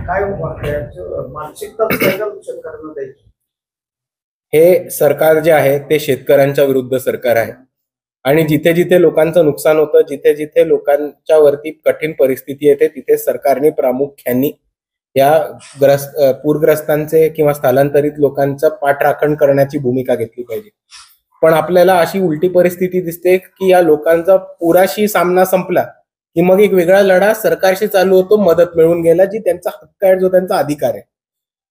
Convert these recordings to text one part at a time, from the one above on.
काय मानसिकता शेतकऱ्यांना द्यायची? हे सरकार जे आहे ते शेतकऱ्यांच्या विरुद्ध सरकार आहे आणि जिथे जिथे लोकांचं नुकसान होतं, जिथे जिथे लोकांच्या वरती कठीण परिस्थिती येते, तिथे सरकारने प्रामुख्याने या पूरग्रस्तांचे किंवा स्थलांतरित लोकांचं पाठराखण करण्याची भूमिका घेतली पाहिजे. पण आपल्याला अशी उलटी परिस्थिती दिसते की या लोकांचा पुराशी सामना संपला की मग एक वेगळा लढा सरकारशी चालू होतो, मदत मिळून गेला, जी त्यांचा हक्क आहे, जो त्यांचा अधिकार आहे.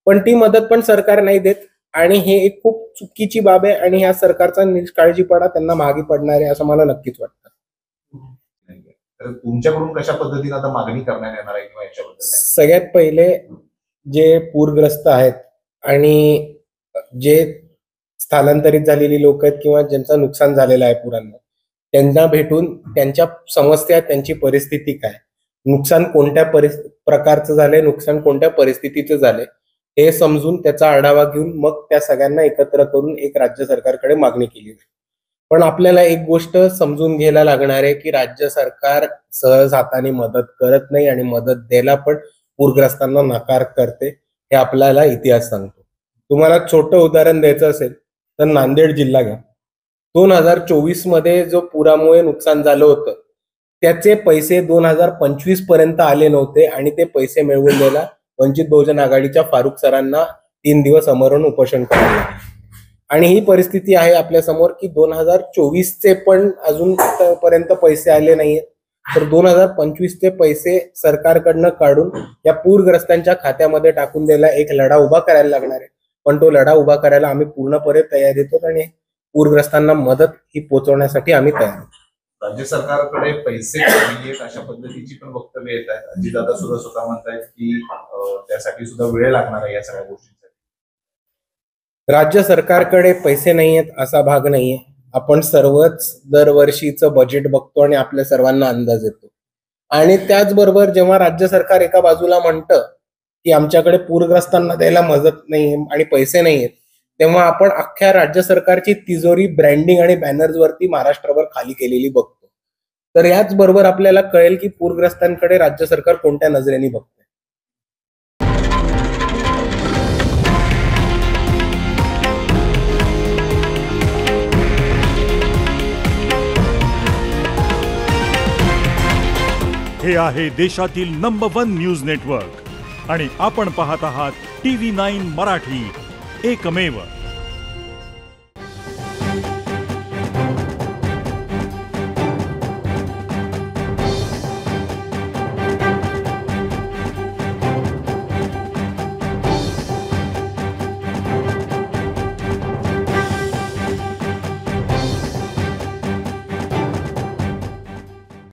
पण ती मदत पण सरकार नाही देत आणि हे एक खूप चुकीची बाब आहे आणि ह्या सरकारचा निष्काळजीपणा त्यांना मागे पडणार आहे असं मला नक्कीच वाटतं. तर तुमच्याकडून कशा पद्धतीने आता मागणी करण्यात येणार आहे किंवा याच्याबद्दल? सगळ्यात पहिले जे पूरग्रस्त आहेत आणि जे स्थलांतरित झालेली लोक आहेत किंवा ज्यांचं नुकसान झालेलं आहे पुरांना, त्यांना भेटून त्यांच्या समस्या, त्यांची परिस्थिती काय, नुकसान कोणत्या प्रकारचं झालंय, नुकसान कोणत्या परिस्थितीचं झालंय हे समजून त्याचा आढावा घेऊन मग त्या सगळ्यांना एकत्र करून एक राज्य सरकारकडे मागणी केली जाईल. पण आपल्याला एक गोष्ट समजून घ्यायला लागणार आहे की राज्य सरकार सहज हाताने मदत करत नाही आणि मदत द्यायला पण पूरग्रस्तांना नकार करते, हे आपल्याला इतिहास सांगतो. तुम्हाला छोटं उदाहरण द्यायचं असेल तर नांदेड जिल्हा घ्या. 2024 मध्ये जो पुरामुळे नुकसान झालं होतं त्याचे पैसे 2025 पर्यंत आले नव्हते आणि ते पैसे मिळवून द्यायला वंचित बहुजन आघाडीच्या फारुख सरांना 3 दिवस आमरण उपोषण करावं लागलं. आणि ही परिस्थिती आहे आपल्या समोर की 2024चे पण अजून पर्यंत पैसे आले नाहीये, तर 2025चे पैसे सरकारकडनं काढून या पूरग्रस्तांच्या खात्यामध्ये टाकून द्यायला एक लढा उभा करायला लागणार आहे. पण तो लढा उभा करायला आम्ही पूर्णपणे तयार येतो आणि पूरग्रस्तांना मदत ही पोहोचवण्यासाठी आम्ही तयार आहोत. राज्य सरकारकडे पैसे नाहीयेत अशा पद्धतीची पण वक्तव्य येत आहेत. अजितदादा सुद्धा स्वतः म्हणतायत की त्यासाठी सुद्धा वेळ लागणार आहे या सगळ्या गोष्टींसाठी. राज्य सरकारकडे पैसे नाहीयेत असा भाग नाहीये. आपण सर्वच दरवर्षीचं बजेट बघतो आणि आपल्या सर्वांना अंदाज येतो. आणि त्याचबरोबर जेव्हा राज्य सरकार एका बाजूला म्हणतं की आमच्याकडे पूरग्रस्तांना द्यायला मदत नाहीये आणि पैसे नाहीयेत, तेव्हा आपण अख्ख्या राज्य सरकारची तिजोरी ब्रँडिंग आणि बॅनर्स वरती महाराष्ट्रावर खाली केलेली बघतो. तर याच बरोबर आपल्याला कळेल की पूरग्रस्तांकडे राज्य सरकार कोणत्या नजरेने बघते. हे आहे देशातील नंबर 1 न्यूज नेटवर्क आणि आपण पाहत आहात TV9 मराठी, एकमेव.